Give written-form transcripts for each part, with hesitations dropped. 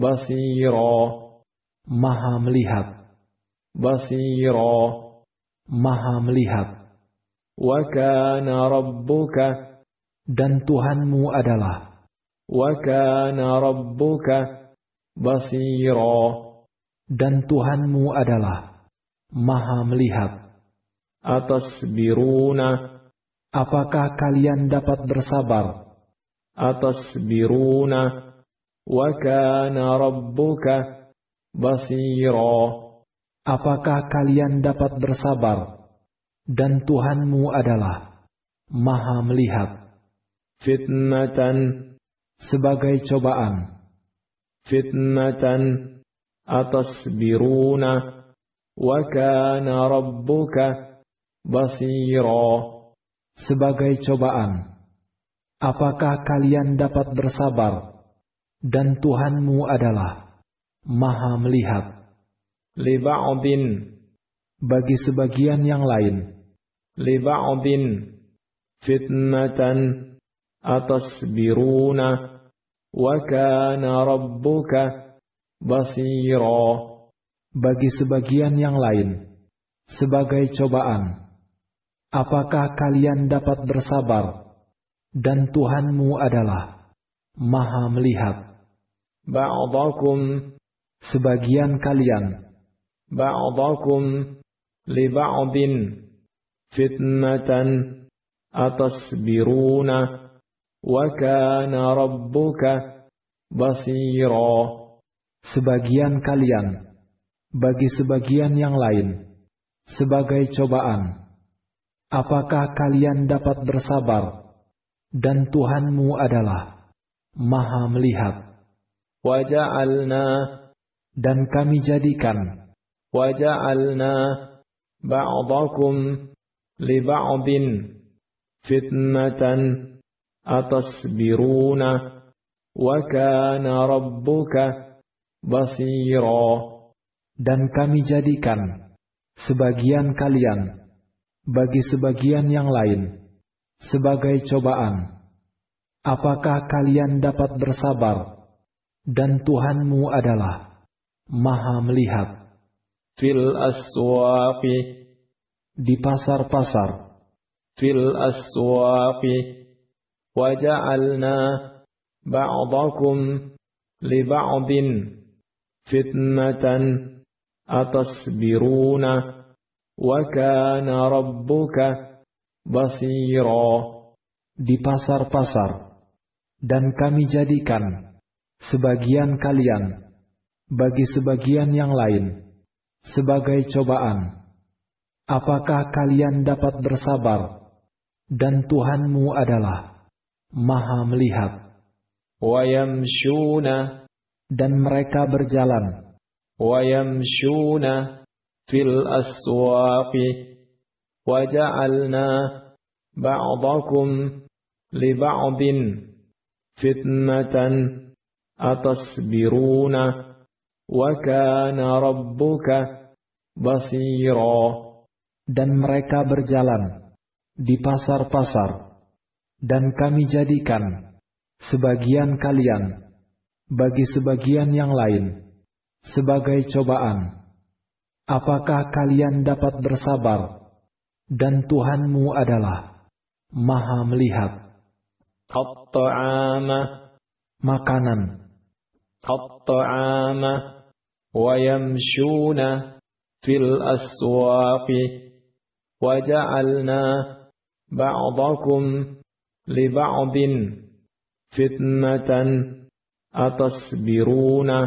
basira, Maha melihat, basira, Maha melihat. wa kana rabbuka, Dan Tuhanmu adalah, wa kana rabbuka basira, dan Tuhanmu adalah Maha melihat. atasbiruna, Apakah kalian dapat bersabar? atasbiruna, wa kana rabbuka basira, Apakah kalian dapat bersabar? Dan Tuhanmu adalah Maha melihat. fitnatan, Sebagai cobaan, fitnatan, atasbiruna, wa kana rabbuka basira, sebagai cobaan. Apakah kalian dapat bersabar? Dan Tuhanmu adalah Maha melihat. li ba'din, Bagi sebagian yang lain, li ba'din, fitnatan, atasbiruna, wa kana rabbuka basira, bagi sebagian yang lain, sebagai cobaan. Apakah kalian dapat bersabar? Dan Tuhanmu adalah Maha melihat. ba'dakum, Sebagian kalian, ba'dakum, li ba'din, fitnatan, atasbiruna, wa kana rabbuka basira, sebagian kalian, bagi sebagian yang lain, sebagai cobaan. Apakah kalian dapat bersabar? Dan Tuhanmu adalah Maha melihat. waja'alna, Dan kami jadikan, waja'alna, ba'dakum, li ba'din, fitnatan, atasbiruna, wa kana rabbuka basira, dan kami jadikan sebagian kalian bagi sebagian yang lain sebagai cobaan. Apakah kalian dapat bersabar? Dan Tuhanmu adalah Maha melihat. fil aswaqi, Di pasar-pasar, fil aswaqi, waja'alna, ba'dakum, li ba'din, fitnatan, atasbiruna, wa kana rabbuka basira, di pasar-pasar, dan kami jadikan sebagian kalian bagi sebagian yang lain sebagai cobaan. Apakah kalian dapat bersabar? Dan Tuhanmu adalah Maha melihat. wa yamshuna, Dan mereka berjalan, wa yamshuna, fil aswaqi, waja'alna, ba'dakum, li ba'din, fitnatan, atasbiruna, wa kana rabbuka basira, dan mereka berjalan di pasar-pasar, dan kami jadikan sebagian kalian bagi sebagian yang lain sebagai cobaan. Apakah kalian dapat bersabar? Dan Tuhanmu adalah Maha melihat. at-ta'ama, Makanan, at-ta'ama, wa yamshuna, fil aswaqi, waja'alna, ba'dakum, li ba'din, fitnatan, atasbiruna,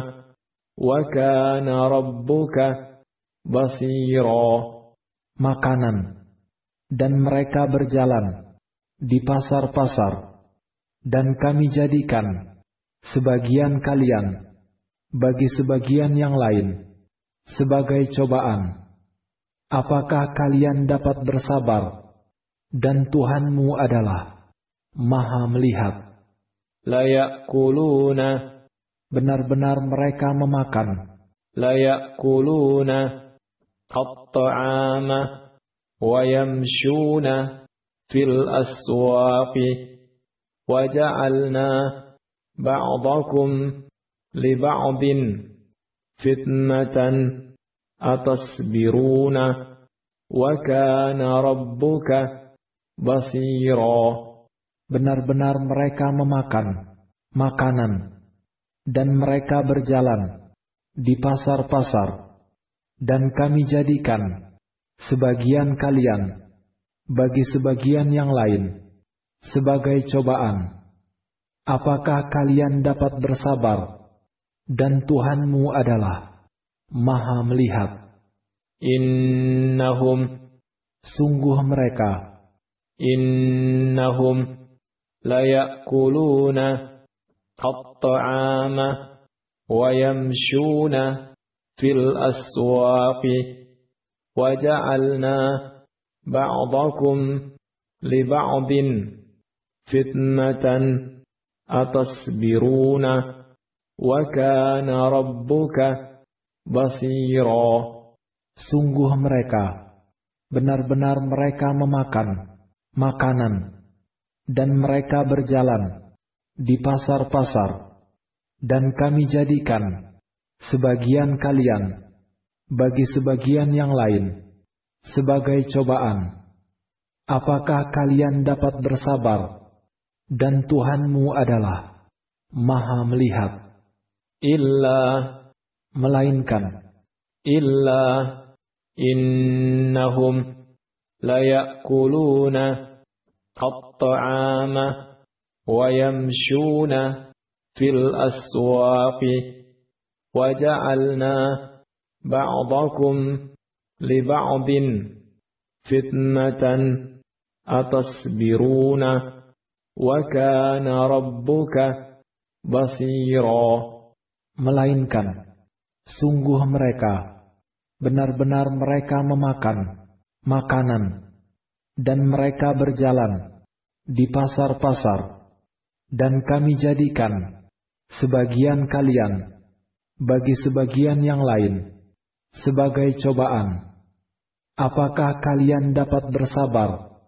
wa kana rabbuka basira, makanan, dan mereka berjalan di pasar-pasar, dan kami jadikan sebagian kalian bagi sebagian yang lain sebagai cobaan. Apakah kalian dapat bersabar? Dan Tuhanmu adalah Maha melihat. la ya'kuluna, Benar-benar mereka memakan, la ya'kuluna, at-ta'ama, wa yamshuna, fil aswaqi, waja'alna, ba'dakum, لبعض فتنة أتصبرون وكان ربك بصيرا. Benar-benar mereka memakan makanan dan mereka berjalan di pasar-pasar, dan kami jadikan sebagian kalian bagi sebagian yang lain sebagai cobaan. Apakah kalian dapat bersabar? Dan Tuhanmu adalah Maha melihat. Innahum, sungguh mereka, innahum layakuluna at-ta'ama wa yamshuna fil aswaqi wa ja'alna ba'dakum li ba'din fitnatan atasbiruna wa kana rabbuka basira. Sungguh mereka, benar-benar mereka memakan makanan dan mereka berjalan di pasar-pasar, dan kami jadikan sebagian kalian bagi sebagian yang lain sebagai cobaan. Apakah kalian dapat bersabar? Dan Tuhanmu adalah Maha melihat. Melainkan innahum layakuluna at-ta'ama wa yamshuna fil aswaqi wa ja'alna ba'dakum li ba'din fitnatan atasbiruna wa kana rabbuka basira. Melainkan sungguh mereka, benar-benar mereka memakan makanan dan mereka berjalan di pasar-pasar, dan kami jadikan sebagian kalian bagi sebagian yang lain sebagai cobaan. Apakah kalian dapat bersabar?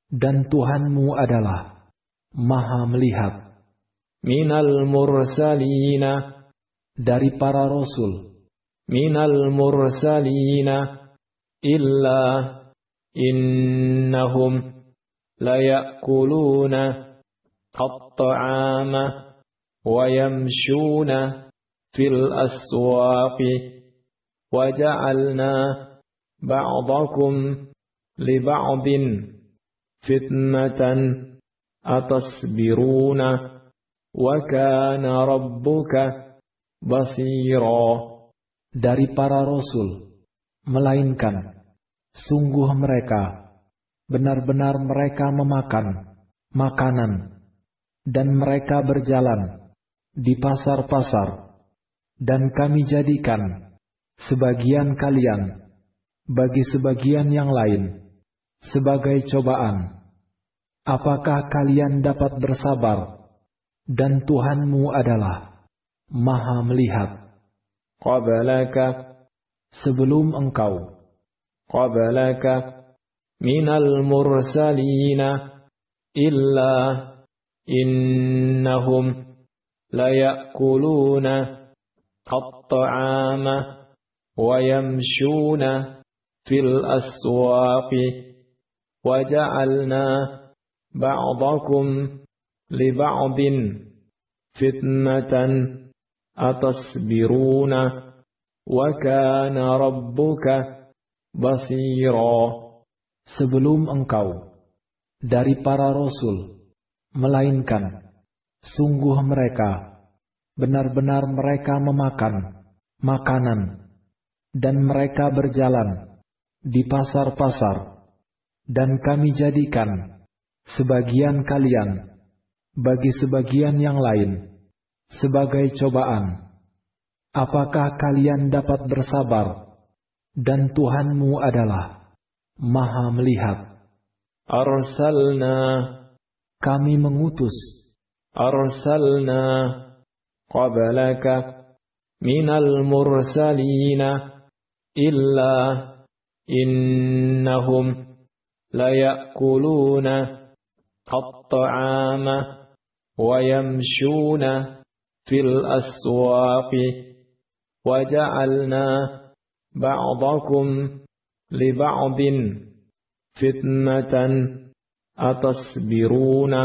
Dan Tuhanmu adalah Maha melihat. Minal mursalina, dari para rasul. Minal mursalina illa innahum layakuluna at-ta'ama wa yamshuna fil aswaqi wa ja'alna ba'dakum li ba'din fitnatan atasbiruna wa kana rabbuka basira. Dari para rasul, melainkan sungguh mereka, benar-benar mereka memakan makanan dan mereka berjalan di pasar-pasar, dan kami jadikan sebagian kalian bagi sebagian yang lain sebagai cobaan. Apakah kalian dapat bersabar? Dan Tuhanmu adalah Maha melihat. Qablaka, sebelum engkau. Qablaka minal mursalina illa innahum layakuluna at-ta'ama wa yamshuna fil aswaqi wa ja'alna ba'dakum li ba'din fitnatan atasbiruna wa kana rabbuka basira. Sebelum engkau, dari para rasul, melainkan sungguh mereka, benar-benar mereka memakan makanan dan mereka berjalan di pasar-pasar, dan kami jadikan sebagian kalian bagi sebagian yang lain sebagai cobaan. Apakah kalian dapat bersabar? Dan Tuhanmu adalah Maha melihat. Arsalna, kami mengutus. Arsalna qablaka minal mursalina illa innahum layakuluna at-ta'ama wa yamshuna fil aswaqi wa ja'alna ba'dakum li ba'din fitnatan atasbiruna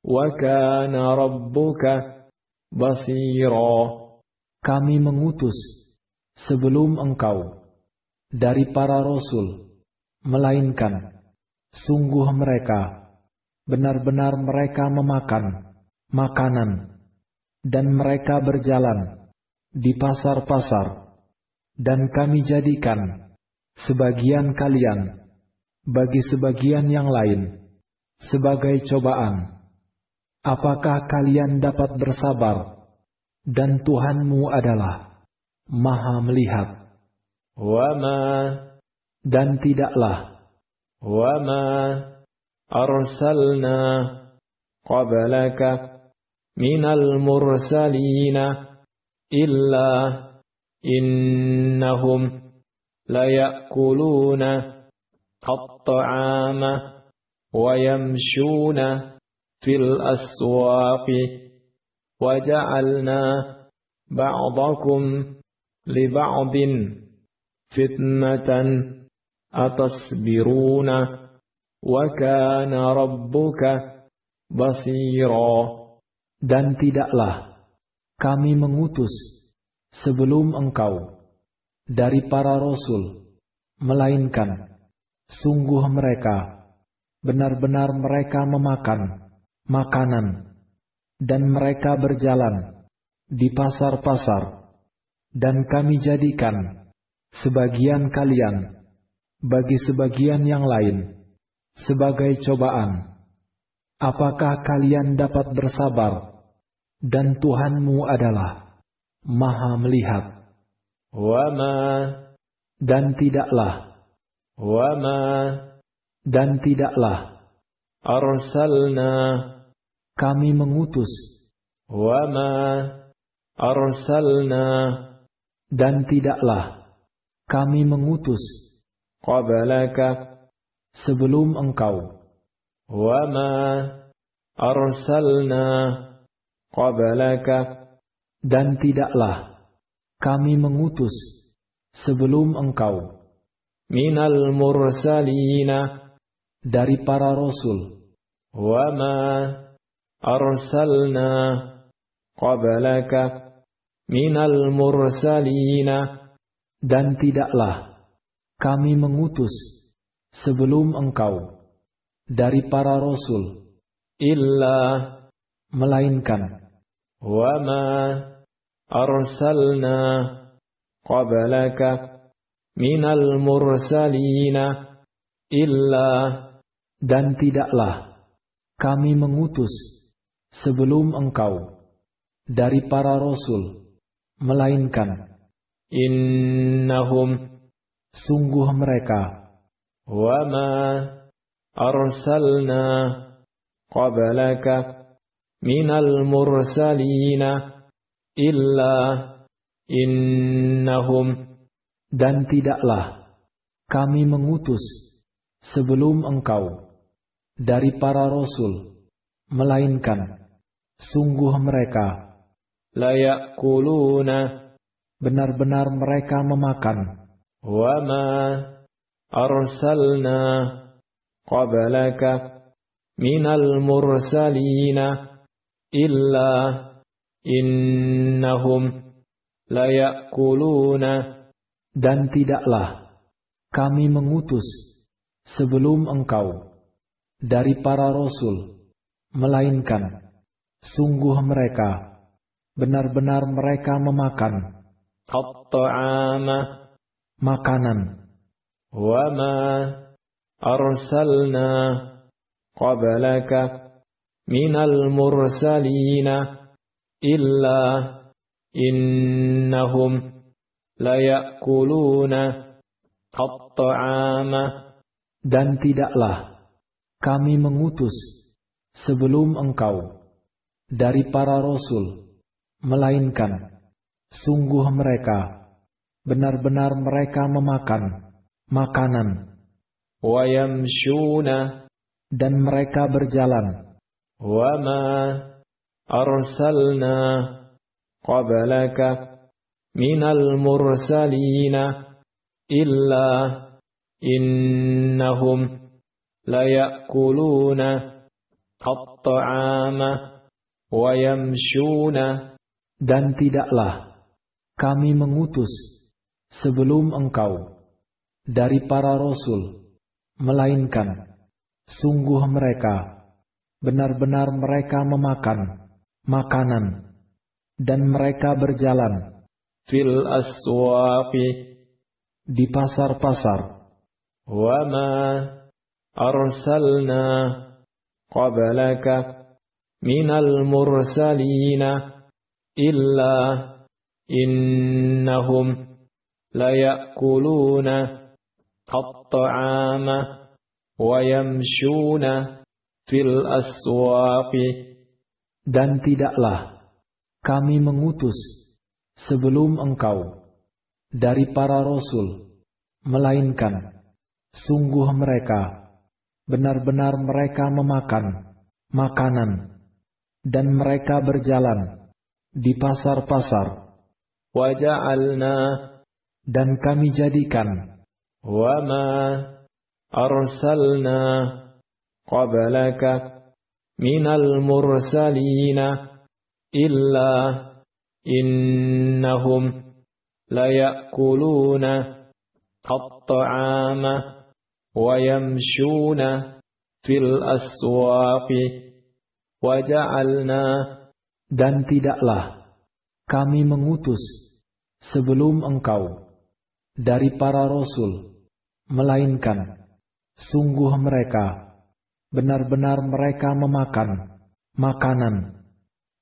wa kana rabbuka basira. Kami mengutus sebelum engkau dari para rasul, melainkan sungguh mereka benar-benar mereka memakan makanan dan mereka berjalan di pasar-pasar, dan kami jadikan sebagian kalian bagi sebagian yang lain sebagai cobaan. Apakah kalian dapat bersabar? Dan Tuhanmu adalah Maha melihat. Dan tidaklah وَمَا أَرْسَلْنَا قَبْلَكَ مِنَ الْمُرْسَلِينَ إِلَّا إِنَّهُمْ لَيَأْكُلُونَ الطَّعَامَ وَيَمْشُونَ فِي الْأَسْوَاقِ وَجَعَلْنَا بَعْضَكُمْ لِبَعْضٍ فِتْنَةً أَتَصْبِرُونَ وَكَانَ رَبُّكَ بَصِيرًا. Dan tidaklah kami mengutus sebelum engkau dari para rasul, melainkan sungguh mereka benar-benar mereka memakan makanan dan mereka berjalan di pasar-pasar, dan kami jadikan sebagian kalian bagi sebagian yang lain sebagai cobaan. Apakah kalian dapat bersabar? Dan Tuhanmu adalah Maha melihat. Dan tidaklah أَرْسَلْنَا kami mengutus dan tidaklah kami mengutus قَبْلَكَ sebelum engkau dan tidaklah kami mengutus sebelum engkau minal mursalina dari para rasul. Wa ma arsalna qablaka minal mursalina, dan tidaklah kami mengutus sebelum engkau dari para rasul illa, melainkan wa ma arsalna qablaka minal mursalina illa, dan tidaklah kami mengutus sebelum engkau dari para rasul melainkan innahum, sungguh mereka, wa ma arsalna qablaka minal mursalina illa innahum, dan tidaklah kami mengutus sebelum engkau dari para rasul melainkan sungguh mereka la ya'kuluna, benar-benar mereka memakan, wa ma arsalna qablaka minal mursalina illa innahum la ya'kuluna, dan tidaklah kami mengutus sebelum engkau dari para rasul melainkan sungguh mereka benar-benar mereka memakan at-ta'ama, makanan, wa ma arsalna qablaka minal mursalina illa innahum la ya'kuluna at-ta'ama, dan tidaklah kami mengutus sebelum engkau dari para rasul melainkan sungguh mereka benar-benar mereka memakan makanan, wa yamshuna, dan mereka berjalan, wa ma arsalna قبلك من المرسلين إلا إنهم ليأكلون الطعام ويمشون. Dan tidaklah kami mengutus sebelum engkau dari para rasul, melainkan sungguh mereka benar-benar mereka memakan makanan dan mereka berjalan fil aswaqi di pasar-pasar. Wa ma arsalna qablaka minal mursalina illa innahum layakuluna at-ta'ama wa yamshuna fil aswaqi. Dan tidaklah kami mengutus sebelum engkau dari para rasul, melainkan sungguh mereka benar-benar mereka memakan makanan dan mereka berjalan di pasar-pasar. Waja'alna, dan kami jadikan wa ma arsalna qablaka minal mursalina illa innahum layakuluna at-ta'ama wa yamshuna fil aswaqi. Waja'alna, dan tidaklah kami mengutus sebelum engkau dari para rasul, melainkan sungguh mereka benar-benar mereka memakan makanan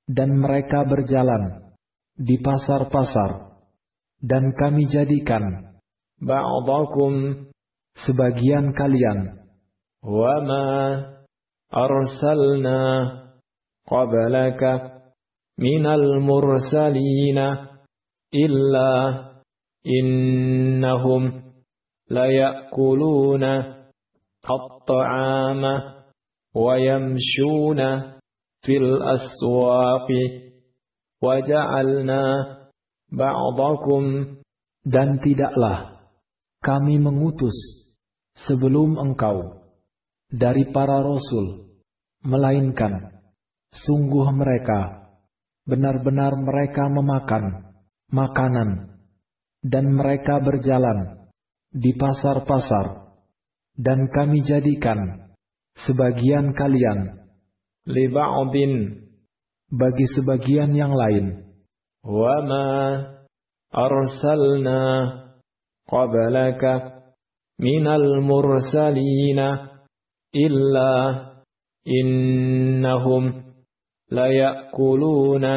dan mereka berjalan di pasar-pasar. Dan kami jadikan ba'dakum, sebagian kalian, wa ma arsalna qablaka minal mursalina illa innahum layakuluna at-ta'ama wa yamshuna fil aswaqi. Waja'alna ba'dakum, dan tidaklah kami mengutus sebelum engkau dari para rasul, melainkan sungguh mereka benar-benar mereka memakan makanan dan mereka berjalan di pasar-pasar. Dan kami jadikan sebagian kalian li ba'din, bagi sebagian yang lain. Wa ma arsalna qablaka minal mursalina illa innahum layakuluna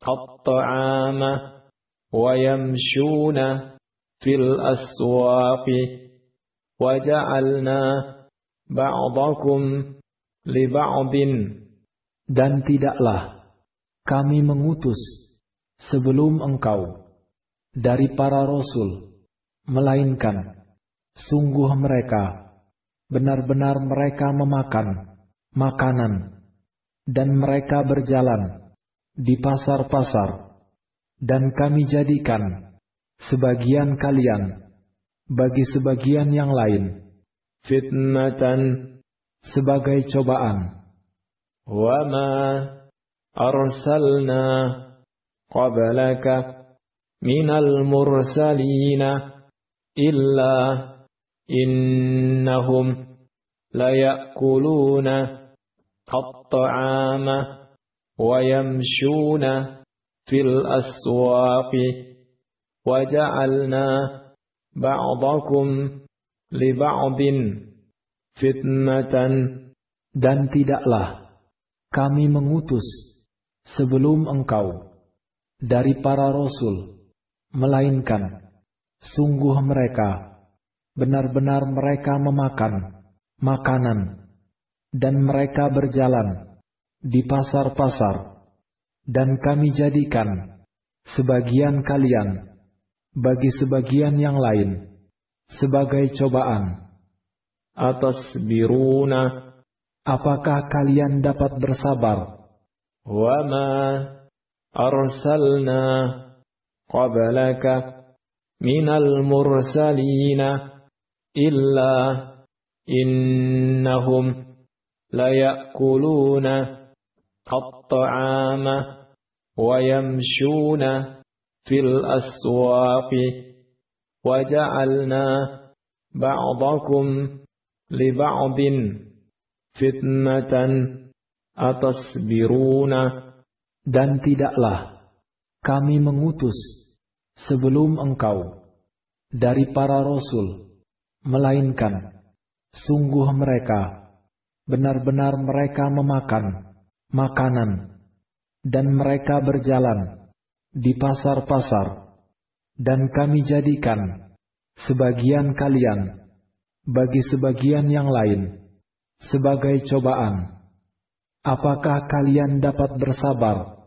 at-ta'ama wa yamshuna fil aswaqi. Waja'alna ba'dakum li ba'din, dan tidaklah kami mengutus sebelum engkau dari para rasul, melainkan sungguh mereka benar-benar mereka memakan makanan dan mereka berjalan di pasar-pasar. Dan kami jadikan sebagian kalian bagi sebagian yang lain fitnatan, sebagai cobaan. wa ma arsalna qablaka minal mursalina illa innahum layakuluna at-ta'ama wa yamshuna fil aswaqi. Waja'alna ba'dakum li ba'din fitnatan, dan tidaklah kami mengutus sebelum engkau dari para rasul, melainkan sungguh mereka benar-benar mereka memakan makanan dan mereka berjalan di pasar-pasar. Dan kami jadikan sebagian kalian bagi sebagian yang lain sebagai cobaan. atasbiruna, Apakah kalian dapat bersabar? wa ma أرسلنا قبلك من المرسلين إلا إنهم ليأكلون الطعام ويمشون في الأسواق وجعلنا بعضكم لبعض فتنة أتصبرون. Dan tidaklah kami mengutus sebelum engkau dari para rasul, melainkan sungguh mereka benar-benar mereka memakan makanan, dan mereka berjalan di pasar-pasar, dan kami jadikan sebagian kalian bagi sebagian yang lain sebagai cobaan. Apakah kalian dapat bersabar?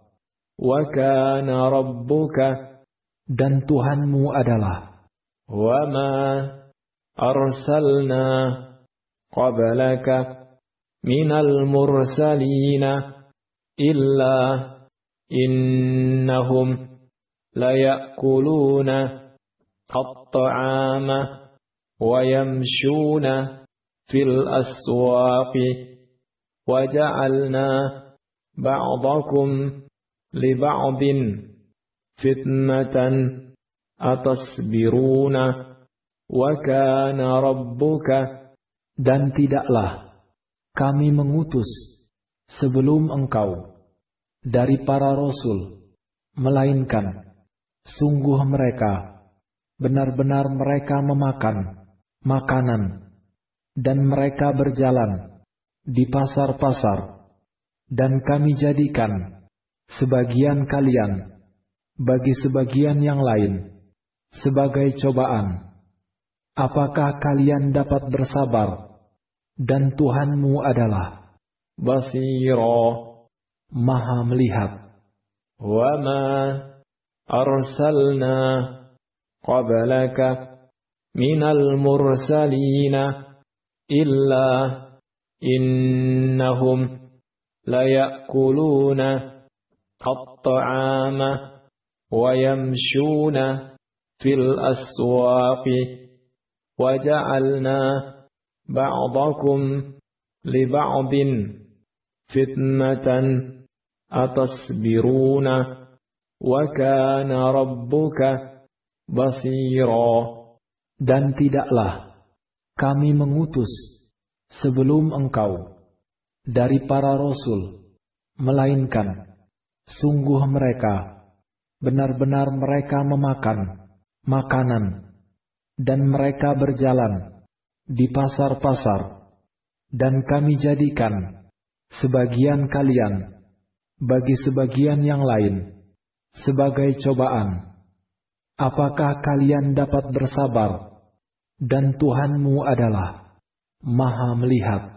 Wa kana rabbuka, dan Tuhanmu adalah. Wa ma arsalna qablaka minal mursalina illa innahum layakuluna at-ta'ama wa yamshuna fil aswaqi وَجَعَلْنَا بَعْضَكُمْ لِبَعْضٍ فِتْنَةً أَتَصْبِرُونَ وَكَانَ رَبُّكَ. Dan tidaklah kami mengutus sebelum engkau dari para rasul, melainkan sungguh mereka benar-benar mereka memakan makanan, dan mereka berjalan di pasar-pasar, dan kami jadikan sebagian kalian bagi sebagian yang lain sebagai cobaan. Apakah kalian dapat bersabar? Dan Tuhanmu adalah Basira, Maha melihat. Wa ma arsalna qablaka minal mursalina illa innahum layakuluna at-ta'ama wa yamshuna fil aswaqi wa ja'alna ba'dakum li ba'din fitnatan atasbiruna wa kana rabbuka basira. Dan tidaklah kami mengutus sebelum engkau dari para rasul, melainkan sungguh mereka benar-benar mereka memakan makanan, dan mereka berjalan di pasar-pasar, dan kami jadikan sebagian kalian bagi sebagian yang lain sebagai cobaan. Apakah kalian dapat bersabar? Dan Tuhanmu adalah Maha melihat.